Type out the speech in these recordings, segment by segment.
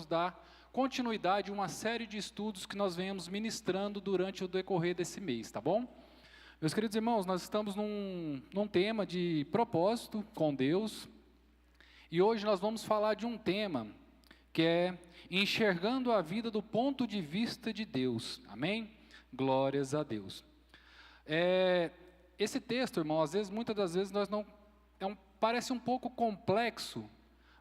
vamos dar continuidade a uma série de estudos que nós venhamos ministrando durante o decorrer desse mês, tá bom? Meus queridos irmãos, nós estamos num tema de propósito com Deus, e hoje nós vamos falar de um tema que é enxergando a vida do ponto de vista de Deus, amém? Glórias a Deus. Esse texto, irmão, muitas das vezes nós não, parece um pouco complexo,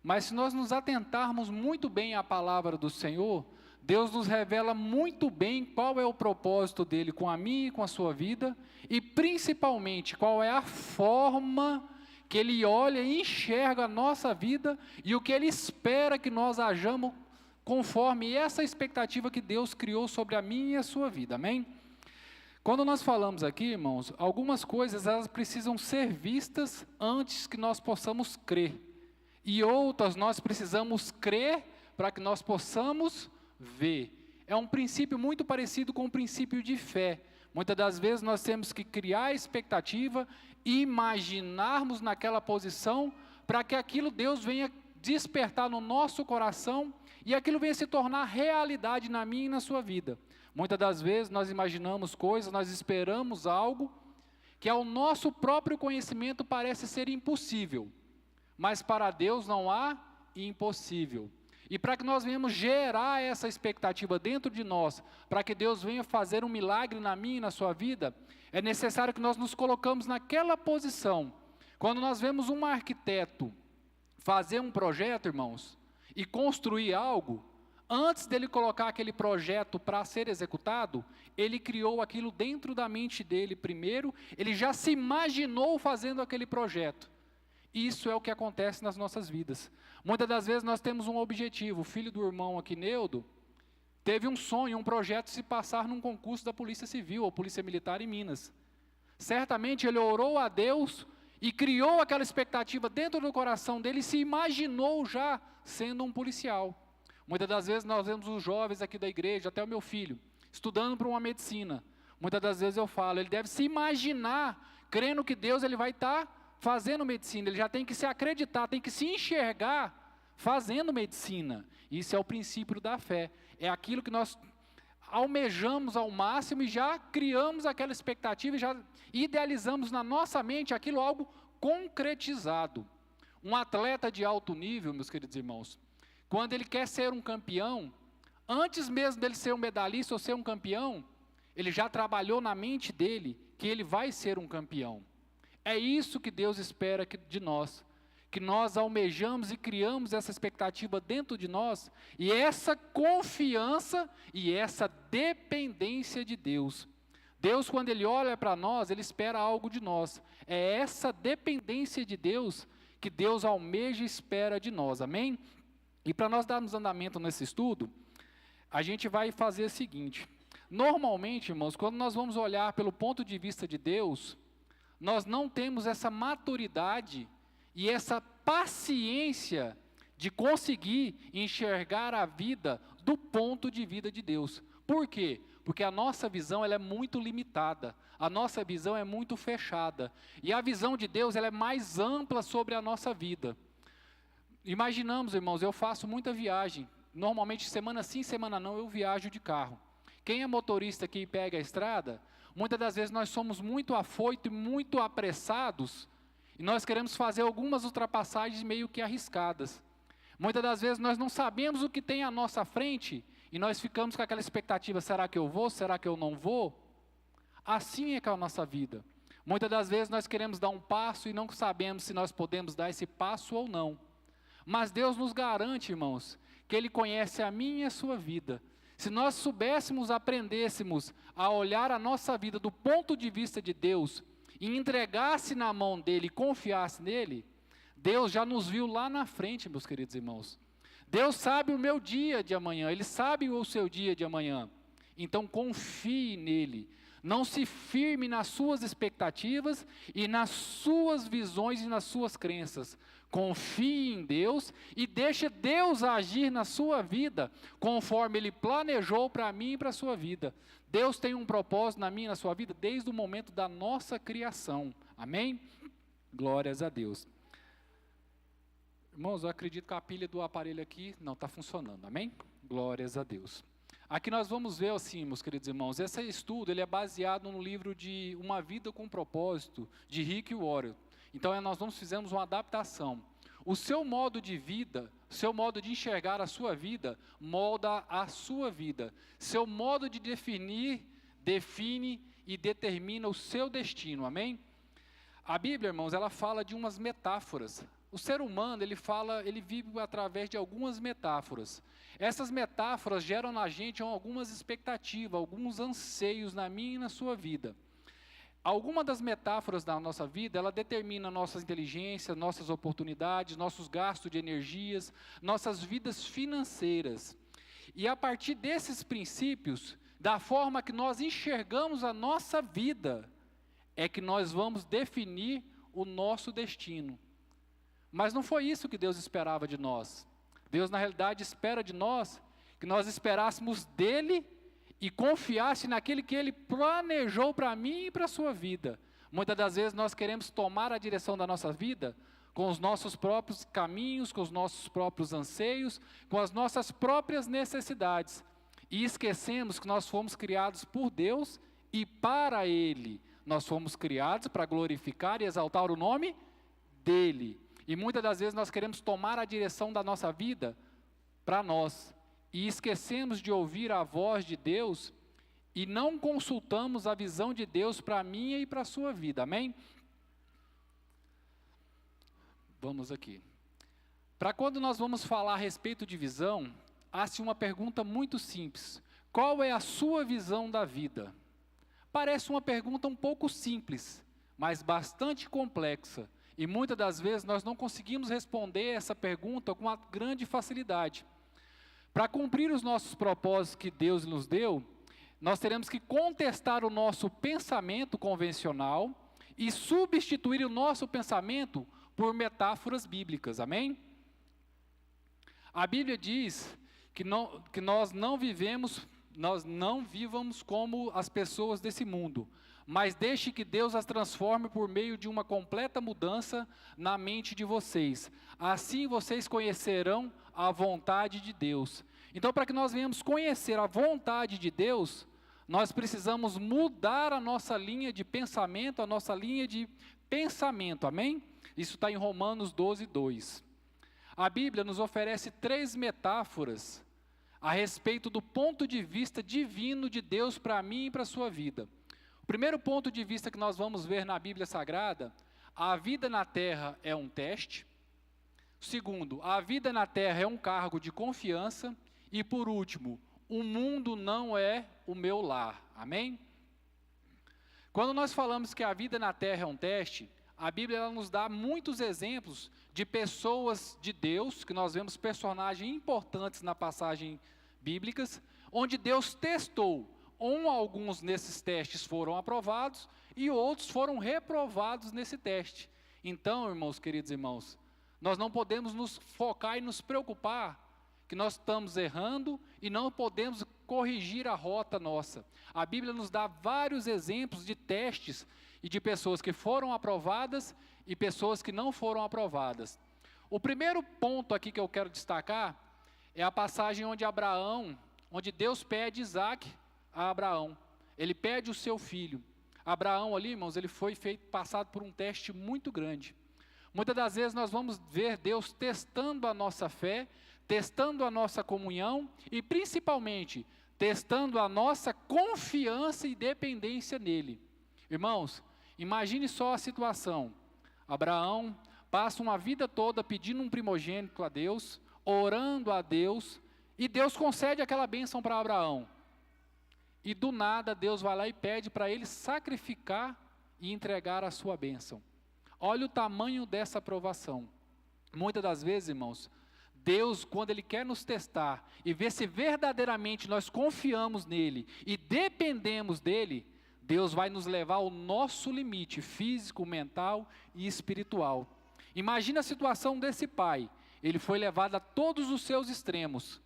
mas se nós nos atentarmos muito bem à palavra do Senhor, Deus nos revela muito bem qual é o propósito dele com a minha e com a sua vida, e principalmente qual é a forma que ele olha e enxerga a nossa vida, e o que ele espera que nós hajamos conforme essa expectativa que Deus criou sobre a minha e a sua vida, amém? Quando nós falamos aqui, irmãos, algumas coisas elas precisam ser vistas antes que nós possamos crer, e outras nós precisamos crer para que nós possamos ver. É um princípio muito parecido com o princípio de fé. Muitas das vezes nós temos que criar a expectativa, imaginarmos naquela posição, para que aquilo Deus venha despertar no nosso coração, e aquilo venha se tornar realidade na minha e na sua vida. Muitas das vezes nós imaginamos coisas, nós esperamos algo, que ao nosso próprio conhecimento parece ser impossível, mas para Deus não há impossível. E para que nós venhamos gerar essa expectativa dentro de nós, para que Deus venha fazer um milagre na minha e na sua vida, é necessário que nós nos colocamos naquela posição. Quando nós vemos um arquiteto fazer um projeto, irmãos, e construir algo, antes dele colocar aquele projeto para ser executado, ele criou aquilo dentro da mente dele primeiro, ele já se imaginou fazendo aquele projeto. Isso é o que acontece nas nossas vidas. Muitas das vezes nós temos um objetivo. O filho do irmão aqui, Neudo, teve um sonho, um projeto de se passar num concurso da Polícia Civil, ou Polícia Militar em Minas. Certamente ele orou a Deus e criou aquela expectativa dentro do coração dele e se imaginou já sendo um policial. Muitas das vezes nós vemos os jovens aqui da igreja, até o meu filho, estudando para uma medicina. Muitas das vezes eu falo, ele deve se imaginar, crendo que Deus ele vai estar fazendo medicina, ele já tem que se acreditar, tem que se enxergar fazendo medicina. Isso é o princípio da fé, é aquilo que nós almejamos ao máximo e já criamos aquela expectativa e já idealizamos na nossa mente aquilo algo concretizado. Um atleta de alto nível, meus queridos irmãos, quando ele quer ser um campeão, antes mesmo dele ser um medalhista ou ser um campeão, ele já trabalhou na mente dele que ele vai ser um campeão. É isso que Deus espera de nós, que nós almejamos e criamos essa expectativa dentro de nós, e essa confiança e essa dependência de Deus. Deus, quando Ele olha para nós, Ele espera algo de nós. É essa dependência de Deus que Deus almeja e espera de nós, amém? E para nós darmos andamento nesse estudo, a gente vai fazer o seguinte. Normalmente, irmãos, quando nós vamos olhar pelo ponto de vista de Deus, nós não temos essa maturidade e essa paciência de conseguir enxergar a vida do ponto de vista de Deus. Por quê? Porque a nossa visão ela é muito limitada, a nossa visão é muito fechada, e a visão de Deus ela é mais ampla sobre a nossa vida. Imaginamos, irmãos, eu faço muita viagem, normalmente semana sim, semana não, eu viajo de carro. Quem é motorista aqui e pega a estrada, muitas das vezes nós somos muito afoitos e muito apressados, e nós queremos fazer algumas ultrapassagens meio que arriscadas. Muitas das vezes nós não sabemos o que tem à nossa frente, e nós ficamos com aquela expectativa, será que eu vou, será que eu não vou? Assim é que é a nossa vida. Muitas das vezes nós queremos dar um passo e não sabemos se nós podemos dar esse passo ou não. Mas Deus nos garante, irmãos, que Ele conhece a minha e a sua vida. Se nós soubéssemos, aprendêssemos a olhar a nossa vida do ponto de vista de Deus, e entregasse na mão dEle, e confiasse nele, Deus já nos viu lá na frente, meus queridos irmãos. Deus sabe o meu dia de amanhã, Ele sabe o seu dia de amanhã. Então confie nele. Não se firme nas suas expectativas e nas suas visões e nas suas crenças. Confie em Deus e deixe Deus agir na sua vida, conforme Ele planejou para mim e para a sua vida. Deus tem um propósito na minha e na sua vida desde o momento da nossa criação. Amém? Glórias a Deus. Irmãos, eu acredito que a pilha do aparelho aqui não está funcionando, amém? Glórias a Deus. Aqui nós vamos ver assim, meus queridos irmãos, esse estudo ele é baseado no livro de Uma Vida com Propósito, de Rick Warren. Então fizemos uma adaptação. O seu modo de vida, seu modo de enxergar a sua vida, molda a sua vida. Seu modo de definir, define e determina o seu destino, amém? A Bíblia, irmãos, ela fala de umas metáforas. O ser humano, ele vive através de algumas metáforas. Essas metáforas geram na gente algumas expectativas, alguns anseios na minha e na sua vida. Alguma das metáforas da nossa vida, ela determina nossa inteligência, nossas oportunidades, nossos gastos de energias, nossas vidas financeiras. E a partir desses princípios, da forma que nós enxergamos a nossa vida, é que nós vamos definir o nosso destino. Mas não foi isso que Deus esperava de nós. Deus, na realidade, espera de nós que nós esperássemos dEle e confiasse naquele que Ele planejou para mim e para a sua vida. Muitas das vezes nós queremos tomar a direção da nossa vida com os nossos próprios caminhos, com os nossos próprios anseios, com as nossas próprias necessidades. E esquecemos que nós fomos criados por Deus e para Ele. Nós fomos criados para glorificar e exaltar o nome dEle. E muitas das vezes nós queremos tomar a direção da nossa vida para nós. E esquecemos de ouvir a voz de Deus e não consultamos a visão de Deus para a minha e para a sua vida, amém? Vamos aqui. Para quando nós vamos falar a respeito de visão, há-se uma pergunta muito simples. Qual é a sua visão da vida? Parece uma pergunta um pouco simples, mas bastante complexa. E muitas das vezes nós não conseguimos responder essa pergunta com uma grande facilidade. Para cumprir os nossos propósitos que Deus nos deu, nós teremos que contestar o nosso pensamento convencional e substituir o nosso pensamento por metáforas bíblicas, amém? A Bíblia diz que nós não vivamos como as pessoas desse mundo, mas deixe que Deus as transforme por meio de uma completa mudança na mente de vocês. Assim vocês conhecerão a vontade de Deus. Então, para que nós venhamos conhecer a vontade de Deus, nós precisamos mudar a nossa linha de pensamento, amém? Isso está em Romanos 12, 2. A Bíblia nos oferece 3 metáforas a respeito do ponto de vista divino de Deus para mim e para a sua vida. O primeiro ponto de vista que nós vamos ver na Bíblia Sagrada, a vida na terra é um teste. Segundo, a vida na terra é um cargo de confiança. E por último, o mundo não é o meu lar. Amém? Quando nós falamos que a vida na terra é um teste, a Bíblia ela nos dá muitos exemplos de pessoas de Deus, que nós vemos personagens importantes na passagem bíblicas, onde Deus testou. Alguns nesses testes foram aprovados e outros foram reprovados nesse teste. Então, irmãos, queridos irmãos, nós não podemos nos focar e nos preocupar que nós estamos errando e não podemos corrigir a rota nossa. A Bíblia nos dá vários exemplos de testes e de pessoas que foram aprovadas e pessoas que não foram aprovadas. O primeiro ponto aqui que eu quero destacar é a passagem onde Deus pede Isaac a Abraão. Ele pede o seu filho. Abraão ali, irmãos, ele foi passado por um teste muito grande. Muitas das vezes nós vamos ver Deus testando a nossa fé, testando a nossa comunhão e principalmente testando a nossa confiança e dependência nele. Irmãos, imagine só a situação. Abraão passa uma vida toda pedindo um primogênito a Deus, orando a Deus, e Deus concede aquela bênção para Abraão. E do nada Deus vai lá e pede para ele sacrificar e entregar a sua bênção. Olha o tamanho dessa aprovação. Muitas das vezes, irmãos, Deus, quando Ele quer nos testar e ver se verdadeiramente nós confiamos nele e dependemos dele, Deus vai nos levar ao nosso limite físico, mental e espiritual. Imagina a situação desse pai. Ele foi levado a todos os seus extremos.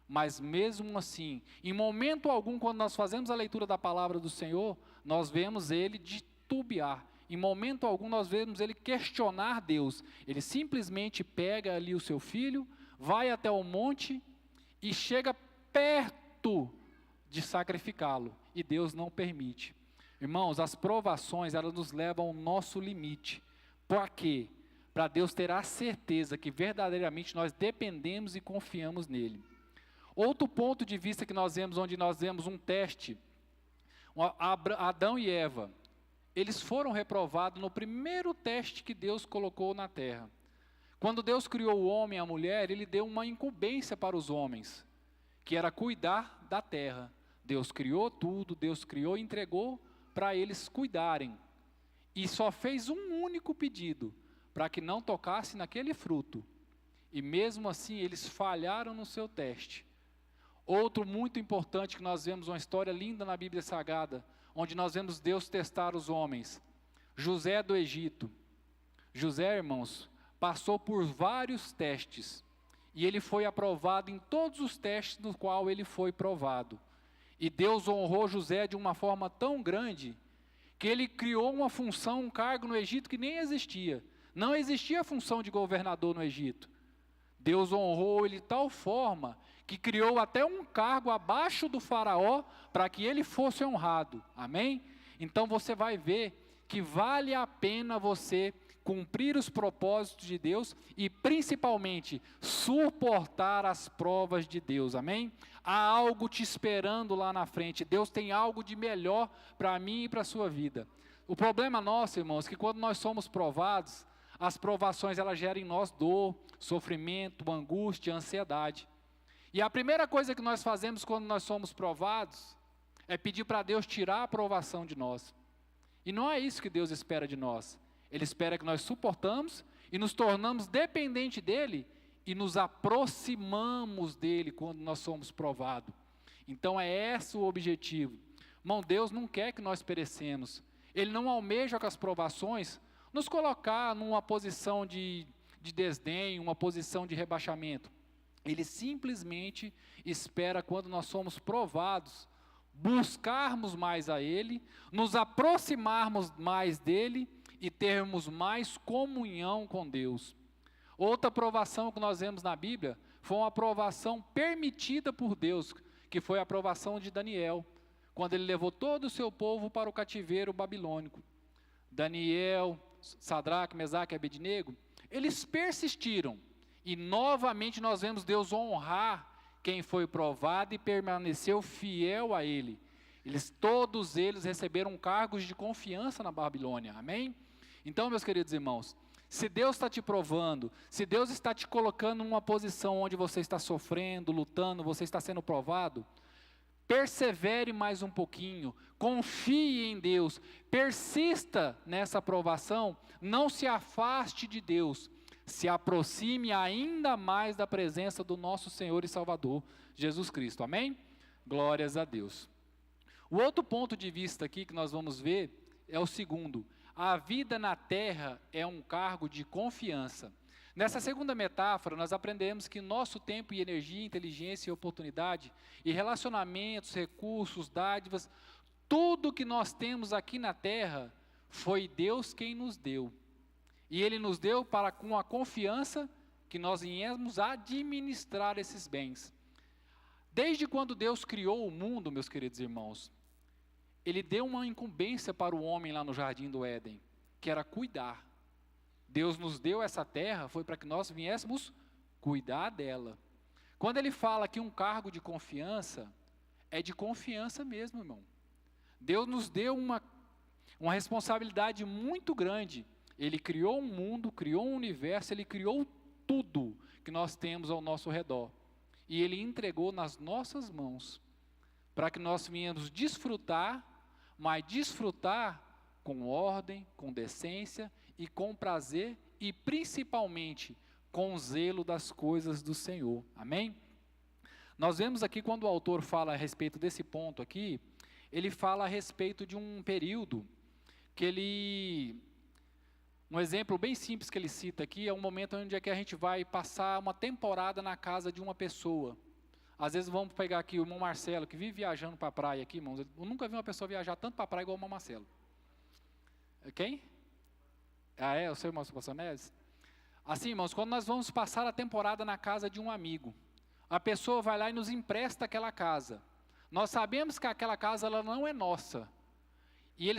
Mas mesmo assim, em momento algum, quando nós fazemos a leitura da palavra do Senhor, nós vemos ele titubear. em momento algum nós vemos ele questionar Deus. Ele simplesmente pega ali o seu filho, vai até o monte e chega perto de sacrificá-lo, e Deus não permite. Irmãos, as provações, elas nos levam ao nosso limite. Por quê? Para Deus ter a certeza que verdadeiramente nós dependemos e confiamos nele. Outro ponto de vista que nós vemos, onde nós vemos um teste, Adão e Eva, eles foram reprovados no primeiro teste que Deus colocou na terra. Quando Deus criou o homem e a mulher, ele deu uma incumbência para os homens, que era cuidar da terra. Deus criou tudo, Deus criou e entregou para eles cuidarem. E só fez um único pedido, para que não tocasse naquele fruto. E mesmo assim, eles falharam no seu teste. Outro muito importante que nós vemos, uma história linda na Bíblia Sagrada, onde nós vemos Deus testar os homens. José do Egito. José, irmãos, passou por vários testes, e ele foi aprovado em todos os testes no qual ele foi provado. E Deus honrou José de uma forma tão grande, que ele criou uma função, um cargo no Egito que nem existia. Não existia a função de governador no Egito. Deus honrou ele de tal forma, que criou até um cargo abaixo do faraó, para que ele fosse honrado. Amém? Então você vai ver que vale a pena você cumprir os propósitos de Deus e principalmente suportar as provas de Deus. Amém? Há algo te esperando lá na frente. Deus tem algo de melhor para mim e para a sua vida. O problema nosso, irmãos, é que quando nós somos provados, as provações elas geram em nós dor, sofrimento, angústia, ansiedade. E a primeira coisa que nós fazemos quando nós somos provados é pedir para Deus tirar a provação de nós. E não é isso que Deus espera de nós. Ele espera que nós suportamos e nos tornamos dependentes dEle e nos aproximamos dEle quando nós somos provados. Então é esse o objetivo. Irmão, Deus não quer que nós perecemos. Ele não almeja com as provações nos colocar numa posição de desdém, uma posição de rebaixamento. Ele simplesmente espera, quando nós somos provados, buscarmos mais a Ele, nos aproximarmos mais dEle e termos mais comunhão com Deus. Outra provação que nós vemos na Bíblia foi uma provação permitida por Deus, que foi a provação de Daniel, quando ele levou todo o seu povo para o cativeiro babilônico. Daniel, Sadraque, Mesaque e Abednego, eles persistiram. E novamente nós vemos Deus honrar quem foi provado e permaneceu fiel a Ele. Todos eles receberam cargos de confiança na Babilônia, amém? Então, meus queridos irmãos, se Deus está te provando, se Deus está te colocando numa posição onde você está sofrendo, lutando, você está sendo provado, persevere mais um pouquinho, confie em Deus, persista nessa provação, não se afaste de Deus, se aproxime ainda mais da presença do nosso Senhor e Salvador, Jesus Cristo, amém? Glórias a Deus. O outro ponto de vista aqui que nós vamos ver é o segundo: a vida na terra é um cargo de confiança. Nessa segunda metáfora, nós aprendemos que nosso tempo e energia, inteligência e oportunidade, e relacionamentos, recursos, dádivas, tudo que nós temos aqui na terra, foi Deus quem nos deu. E Ele nos deu para com a confiança que nós viemos administrar esses bens. Desde quando Deus criou o mundo, meus queridos irmãos, Ele deu uma incumbência para o homem lá no Jardim do Éden, que era cuidar. Deus nos deu essa terra, foi para que nós viéssemos cuidar dela. Quando Ele fala que um cargo de confiança, é de confiança mesmo, irmão. Deus nos deu uma responsabilidade muito grande. Ele criou um mundo, criou um universo, Ele criou tudo que nós temos ao nosso redor. E Ele entregou nas nossas mãos, para que nós venhamos desfrutar, mas desfrutar com ordem, com decência e com prazer e principalmente com zelo das coisas do Senhor. Amém? Nós vemos aqui quando o autor fala a respeito desse ponto aqui, ele fala a respeito de um período que um exemplo bem simples que ele cita aqui é um momento onde é que a gente vai passar uma temporada na casa de uma pessoa. Às vezes vamos pegar aqui o irmão Marcelo, que vive viajando para a praia aqui, irmãos. Eu nunca vi uma pessoa viajar tanto para a praia igual o irmão Marcelo. Quem? Ah, é? O seu irmão, pastor Neves? Assim, irmãos, quando nós vamos passar a temporada na casa de um amigo, a pessoa vai lá e nos empresta aquela casa. Nós sabemos que aquela casa ela não é nossa.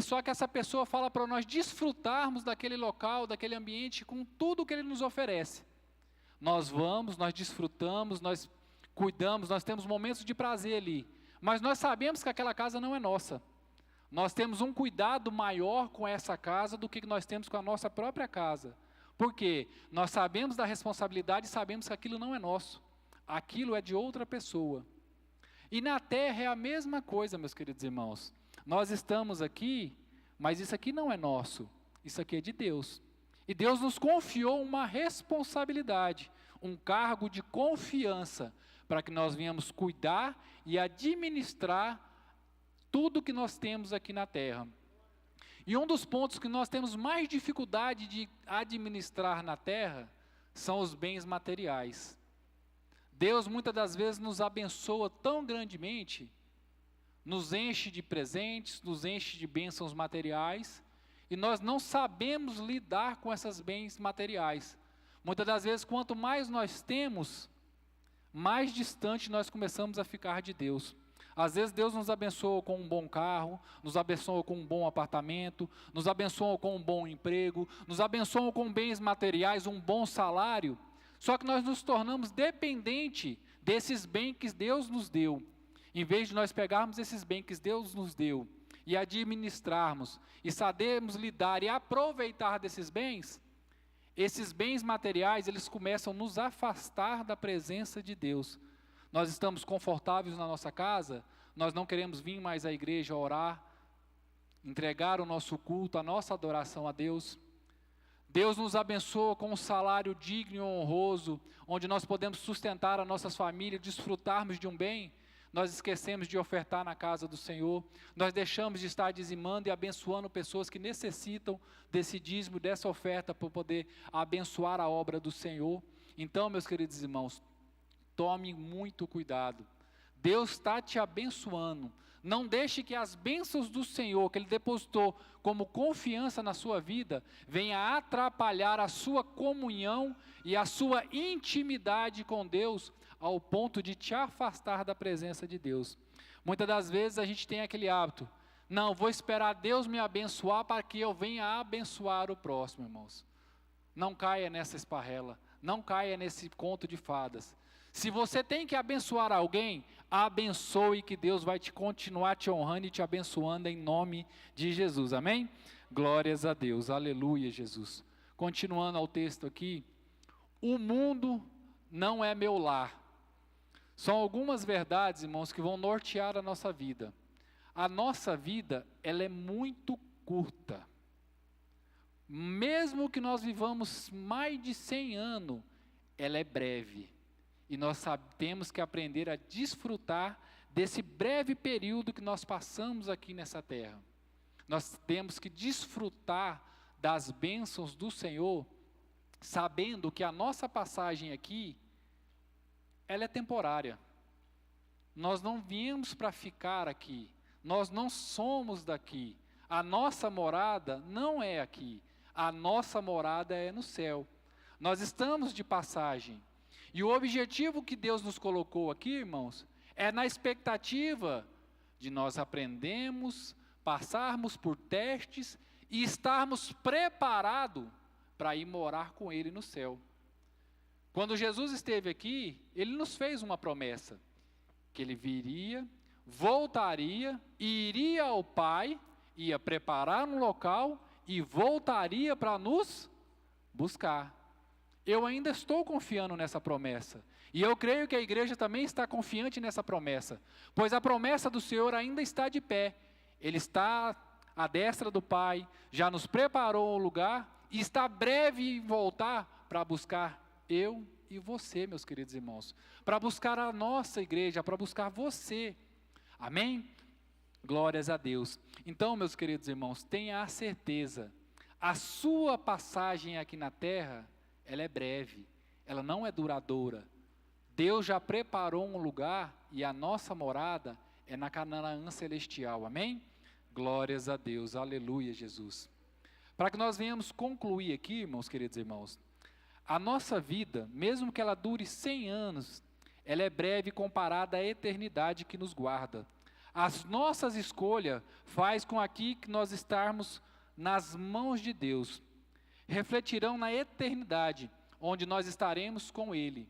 Só que essa pessoa fala para nós desfrutarmos daquele local, daquele ambiente, com tudo que ele nos oferece. Nós vamos, nós desfrutamos, nós cuidamos, nós temos momentos de prazer ali. Mas nós sabemos que aquela casa não é nossa. Nós temos um cuidado maior com essa casa do que nós temos com a nossa própria casa. Por quê? Nós sabemos da responsabilidade e sabemos que aquilo não é nosso. Aquilo é de outra pessoa. E na terra é a mesma coisa, meus queridos irmãos. Nós estamos aqui, mas isso aqui não é nosso. Isso aqui é de Deus. E Deus nos confiou uma responsabilidade, um cargo de confiança, para que nós venhamos cuidar e administrar tudo que nós temos aqui na terra. E um dos pontos que nós temos mais dificuldade de administrar na terra são os bens materiais. Deus muitas das vezes nos abençoa tão grandemente, nos enche de presentes, nos enche de bênçãos materiais, e nós não sabemos lidar com esses bens materiais. Muitas das vezes, quanto mais nós temos, mais distante nós começamos a ficar de Deus. Às vezes Deus nos abençoa com um bom carro, nos abençoa com um bom apartamento, nos abençoa com um bom emprego, nos abençoa com bens materiais, um bom salário, só que nós nos tornamos dependentes desses bens que Deus nos deu. Em vez de nós pegarmos esses bens que Deus nos deu e administrarmos, e sabermos lidar e aproveitar desses bens, esses bens materiais, eles começam a nos afastar da presença de Deus. Nós estamos confortáveis na nossa casa, nós não queremos vir mais à igreja orar, entregar o nosso culto, a nossa adoração a Deus. Deus nos abençoa com um salário digno e honroso, onde nós podemos sustentar as nossas famílias, desfrutarmos de um bem. Nós esquecemos de ofertar na casa do Senhor, nós deixamos de estar dizimando e abençoando pessoas que necessitam desse dízimo, dessa oferta, para poder abençoar a obra do Senhor. Então, meus queridos irmãos, tome muito cuidado. Deus está te abençoando. Não deixe que as bênçãos do Senhor, que Ele depositou como confiança na sua vida, venha atrapalhar a sua comunhão e a sua intimidade com Deus, ao ponto de te afastar da presença de Deus. Muitas das vezes a gente tem aquele hábito, não, vou esperar Deus me abençoar para que eu venha abençoar o próximo, irmãos. Não caia nessa esparrela, não caia nesse conto de fadas. Se você tem que abençoar alguém, abençoe, que Deus vai continuar te honrando e te abençoando em nome de Jesus, amém? Glórias a Deus, aleluia, Jesus. Continuando ao texto aqui, o mundo não é meu lar. São algumas verdades, irmãos, que vão nortear a nossa vida. A nossa vida, ela é muito curta. Mesmo que nós vivamos mais de 100 anos, ela é breve. E nós temos que aprender a desfrutar desse breve período que nós passamos aqui nessa terra. Nós temos que desfrutar das bênçãos do Senhor, sabendo que a nossa passagem aqui, ela é temporária. Nós não viemos para ficar aqui. Nós não somos daqui. A nossa morada não é aqui. A nossa morada é no céu. Nós estamos de passagem. E o objetivo que Deus nos colocou aqui, irmãos, é na expectativa de nós aprendermos, passarmos por testes e estarmos preparados para ir morar com Ele no céu. Quando Jesus esteve aqui, Ele nos fez uma promessa, que Ele viria, voltaria, iria ao Pai, ia preparar um local e voltaria para nos buscar. Eu ainda estou confiando nessa promessa, e eu creio que a igreja também está confiante nessa promessa, pois a promessa do Senhor ainda está de pé. Ele está à destra do Pai, já nos preparou um lugar, e está breve em voltar para buscar eu e você, meus queridos irmãos, para buscar a nossa igreja, para buscar você, amém? Glórias a Deus. Então, meus queridos irmãos, tenha a certeza, a sua passagem aqui na terra, ela é breve, ela não é duradoura. Deus já preparou um lugar, e a nossa morada é na Canaã celestial, amém? Glórias a Deus, aleluia, Jesus. Para que nós venhamos concluir aqui, irmãos, queridos irmãos, a nossa vida, mesmo que ela dure 100 anos, ela é breve comparada à eternidade que nos guarda. As nossas escolhas faz com aqui que nós estarmos nas mãos de Deus. Refletirão na eternidade, onde nós estaremos com Ele.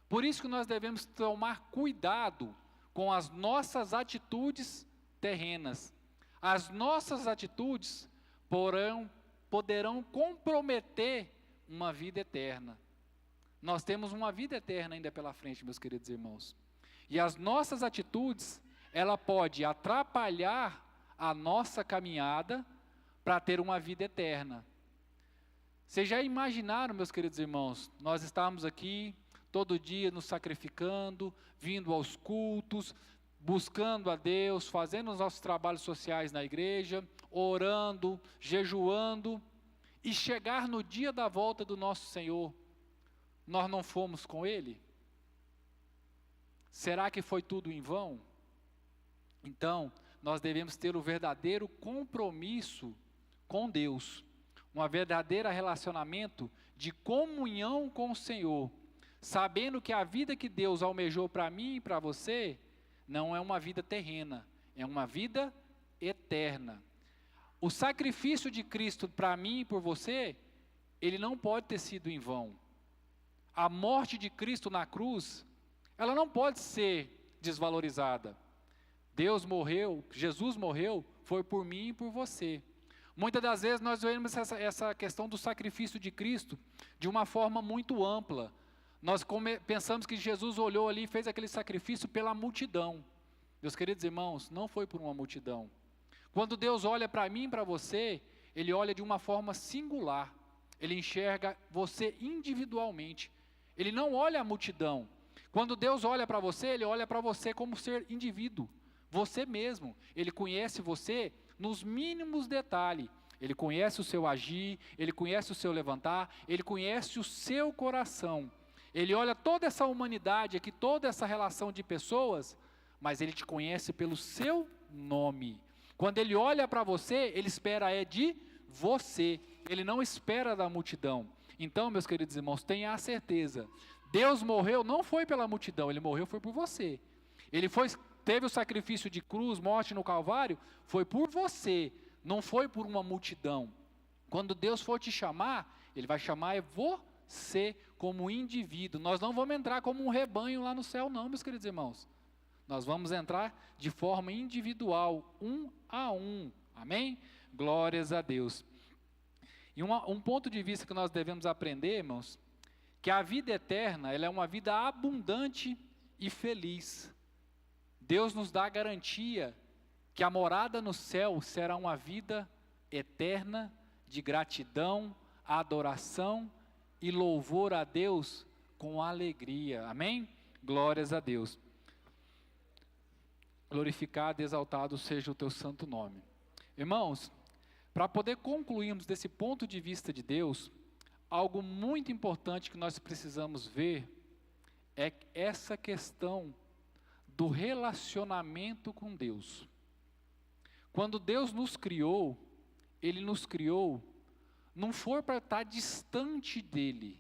Por isso que nós devemos tomar cuidado com as nossas atitudes terrenas. As nossas atitudes poderão comprometer uma vida eterna. Nós temos uma vida eterna ainda pela frente, meus queridos irmãos. E as nossas atitudes, ela pode atrapalhar a nossa caminhada para ter uma vida eterna. Vocês já imaginaram, meus queridos irmãos, nós estamos aqui todo dia nos sacrificando, vindo aos cultos, buscando a Deus, fazendo os nossos trabalhos sociais na igreja, orando, jejuando, e chegar no dia da volta do nosso Senhor, nós não fomos com Ele? Será que foi tudo em vão? Então, nós devemos ter o verdadeiro compromisso com Deus, um verdadeiro relacionamento de comunhão com o Senhor, sabendo que a vida que Deus almejou para mim e para você, não é uma vida terrena, é uma vida eterna. O sacrifício de Cristo para mim e por você, ele não pode ter sido em vão. A morte de Cristo na cruz, ela não pode ser desvalorizada. Deus morreu, Jesus morreu, foi por mim e por você. Muitas das vezes nós vemos essa questão do sacrifício de Cristo de uma forma muito ampla. Nós pensamos que Jesus olhou ali e fez aquele sacrifício pela multidão. Meus queridos irmãos, não foi por uma multidão. Quando Deus olha para mim e para você, Ele olha de uma forma singular. Ele enxerga você individualmente. Ele não olha a multidão. Quando Deus olha para você, Ele olha para você como ser indivíduo. Você mesmo. Ele conhece você nos mínimos detalhes. Ele conhece o seu agir, Ele conhece o seu levantar, Ele conhece o seu coração. Ele olha toda essa humanidade aqui, toda essa relação de pessoas, mas Ele te conhece pelo seu nome. Quando Ele olha para você, Ele espera de você. Ele não espera da multidão. Então, meus queridos irmãos, tenha a certeza. Deus morreu, não foi pela multidão, Ele morreu foi por você. Ele teve o sacrifício de cruz, morte no Calvário, foi por você, não foi por uma multidão. Quando Deus for te chamar, Ele vai chamar você como indivíduo. Nós não vamos entrar como um rebanho lá no céu não, meus queridos irmãos. Nós vamos entrar de forma individual, um a um. Amém? Glórias a Deus. E um ponto de vista que nós devemos aprender, irmãos, que a vida eterna, ela é uma vida abundante e feliz. Deus nos dá a garantia que a morada no céu será uma vida eterna de gratidão, adoração e louvor a Deus com alegria. Amém? Glórias a Deus. Glorificado e exaltado seja o teu santo nome. Irmãos, para poder concluirmos desse ponto de vista de Deus, algo muito importante que nós precisamos ver é essa questão do relacionamento com Deus. Quando Deus nos criou, Ele nos criou, não foi para estar distante dEle.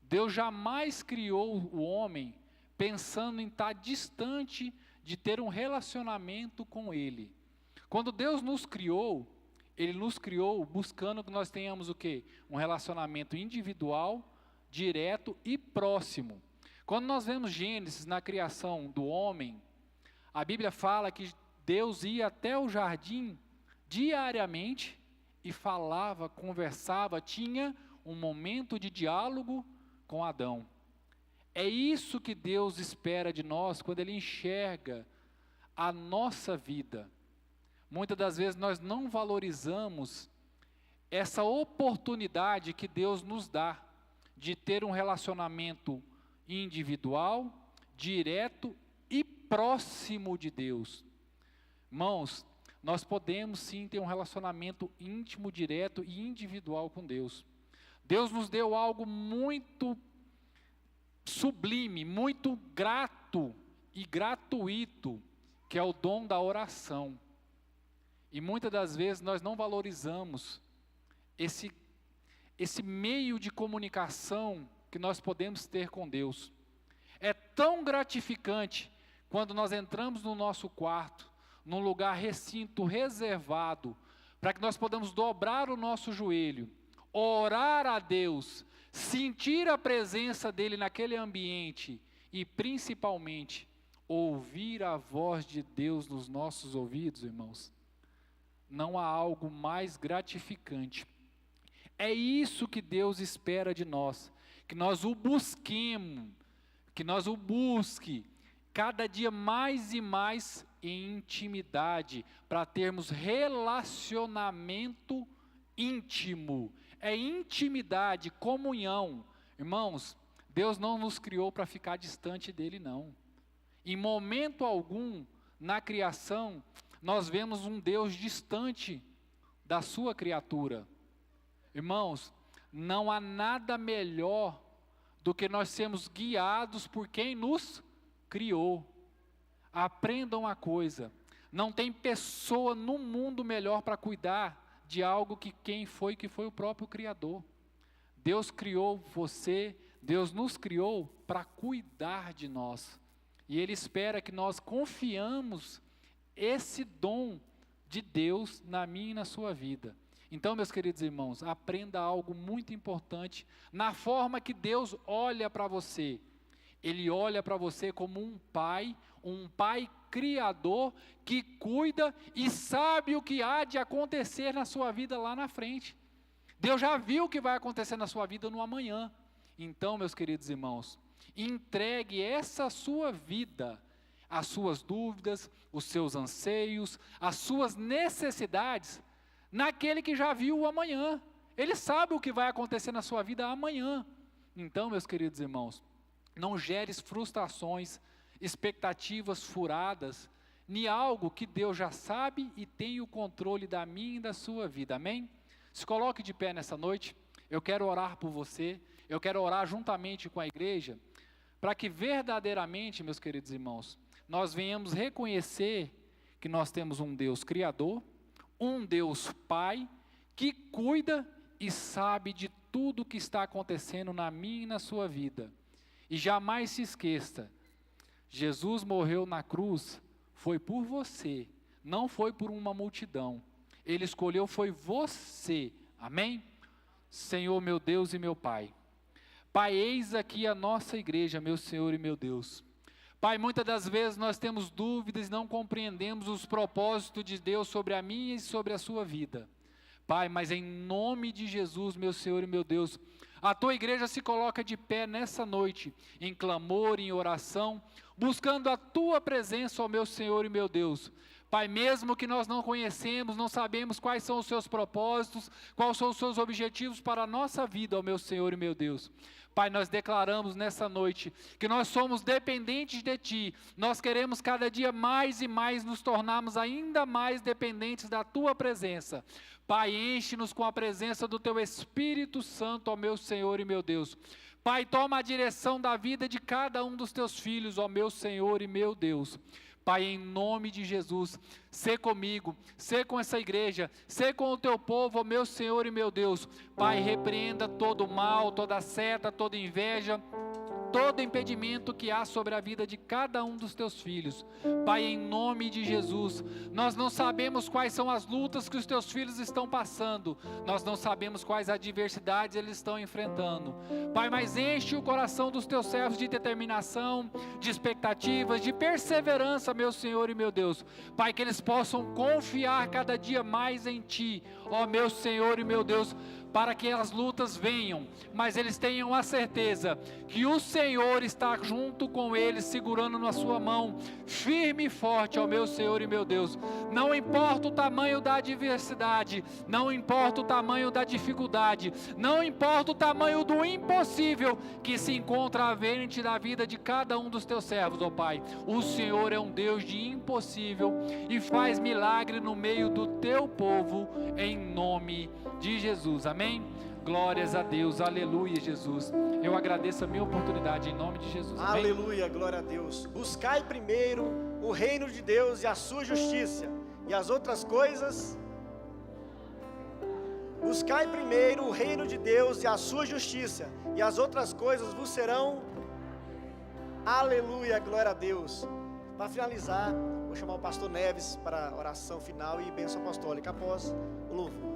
Deus jamais criou o homem pensando em estar distante de ter um relacionamento com Ele. Quando Deus nos criou, Ele nos criou buscando que nós tenhamos o quê? Um relacionamento individual, direto e próximo. Quando nós vemos Gênesis na criação do homem, a Bíblia fala que Deus ia até o jardim diariamente e falava, conversava, tinha um momento de diálogo com Adão. É isso que Deus espera de nós quando Ele enxerga a nossa vida. Muitas das vezes nós não valorizamos essa oportunidade que Deus nos dá de ter um relacionamento individual, direto e próximo de Deus. Irmãos, nós podemos sim ter um relacionamento íntimo, direto e individual com Deus. Deus nos deu algo muito sublime, muito grato e gratuito, que é o dom da oração. E muitas das vezes nós não valorizamos esse meio de comunicação que nós podemos ter com Deus. É tão gratificante quando nós entramos no nosso quarto, num lugar recinto, reservado, para que nós podamos dobrar o nosso joelho, orar a Deus, sentir a presença dEle naquele ambiente e, principalmente, ouvir a voz de Deus nos nossos ouvidos, irmãos. Não há algo mais gratificante. É isso que Deus espera de nós, que nós o busquemos, que nós o busque cada dia mais e mais em intimidade, para termos relacionamento íntimo. É intimidade, comunhão. Irmãos, Deus não nos criou para ficar distante dele, não. Em momento algum, na criação, nós vemos um Deus distante da sua criatura. Irmãos, não há nada melhor do que nós sermos guiados por quem nos criou. Aprendam uma coisa, não tem pessoa no mundo melhor para cuidar de algo que foi o próprio Criador. Deus criou você, Deus nos criou para cuidar de nós. E Ele espera que nós confiamos esse dom de Deus na minha e na sua vida. Então, meus queridos irmãos, aprenda algo muito importante na forma que Deus olha para você. Ele olha para você como um pai criador que cuida e sabe o que há de acontecer na sua vida lá na frente. Deus já viu o que vai acontecer na sua vida no amanhã. Então, meus queridos irmãos, entregue essa sua vida, as suas dúvidas, os seus anseios, as suas necessidades, naquele que já viu o amanhã. Ele sabe o que vai acontecer na sua vida amanhã. Então, meus queridos irmãos, não geres frustrações, expectativas furadas, em algo que Deus já sabe e tem o controle da minha e da sua vida, amém? Se coloque de pé nessa noite, eu quero orar por você, eu quero orar juntamente com a igreja, para que verdadeiramente, meus queridos irmãos, nós venhamos reconhecer que nós temos um Deus Criador, um Deus Pai, que cuida e sabe de tudo o que está acontecendo na minha e na sua vida. E jamais se esqueça, Jesus morreu na cruz, foi por você, não foi por uma multidão. Ele escolheu, foi você, amém? Senhor, meu Deus e meu Pai. Pai, eis aqui a nossa igreja, meu Senhor e meu Deus. Pai, muitas das vezes nós temos dúvidas e não compreendemos os propósitos de Deus sobre a minha e sobre a sua vida. Pai, mas em nome de Jesus, meu Senhor e meu Deus, a tua igreja se coloca de pé nessa noite, em clamor, em oração, buscando a tua presença, ó meu Senhor e meu Deus. Pai, mesmo que nós não conhecemos, não sabemos quais são os seus propósitos, quais são os seus objetivos para a nossa vida, ó meu Senhor e meu Deus. Pai, nós declaramos nessa noite que nós somos dependentes de Ti, nós queremos cada dia mais e mais nos tornarmos ainda mais dependentes da Tua presença. Pai, enche-nos com a presença do Teu Espírito Santo, ó meu Senhor e meu Deus. Pai, toma a direção da vida de cada um dos Teus filhos, ó meu Senhor e meu Deus. Pai, em nome de Jesus, sê comigo, sê com essa igreja, sê com o teu povo, ó meu Senhor e meu Deus. Pai, repreenda todo mal, toda seta, toda inveja, todo impedimento que há sobre a vida de cada um dos teus filhos. Pai, em nome de Jesus, nós não sabemos quais são as lutas que os teus filhos estão passando, nós não sabemos quais adversidades eles estão enfrentando. Pai, mas enche o coração dos teus servos de determinação, de expectativas, de perseverança, meu Senhor e meu Deus. Pai, que eles possam confiar cada dia mais em Ti, ó meu Senhor e meu Deus, para que as lutas venham, mas eles tenham a certeza que o Senhor está junto com eles, segurando na sua mão, firme e forte, ó meu Senhor e meu Deus. Não importa o tamanho da adversidade, não importa o tamanho da dificuldade, não importa o tamanho do impossível que se encontra à frente da vida de cada um dos teus servos, ó Pai. O Senhor é um Deus de impossível e faz milagre no meio do teu povo, em nome de Jesus, amém? Glórias a Deus, aleluia, Jesus. Eu agradeço a minha oportunidade em nome de Jesus, amém? Aleluia, glória a Deus. Buscai primeiro o reino de Deus e a sua justiça, e as outras coisas. Buscai primeiro o reino de Deus e a sua justiça, e as outras coisas vos serão. Aleluia, glória a Deus. Para finalizar, vou chamar o pastor Neves para a oração final e bênção apostólica após o louvor.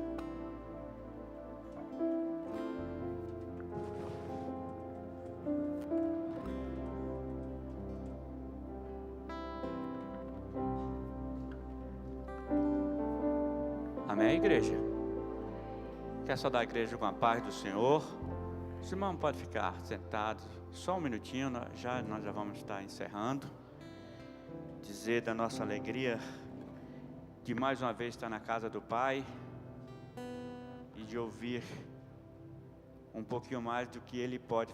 Amém, igreja? Quer saudar a igreja com a paz do Senhor? Os irmãos podem ficar sentados só um minutinho, nós já vamos estar encerrando. Dizer da nossa alegria de mais uma vez estar na casa do Pai e de ouvir um pouquinho mais do que Ele pode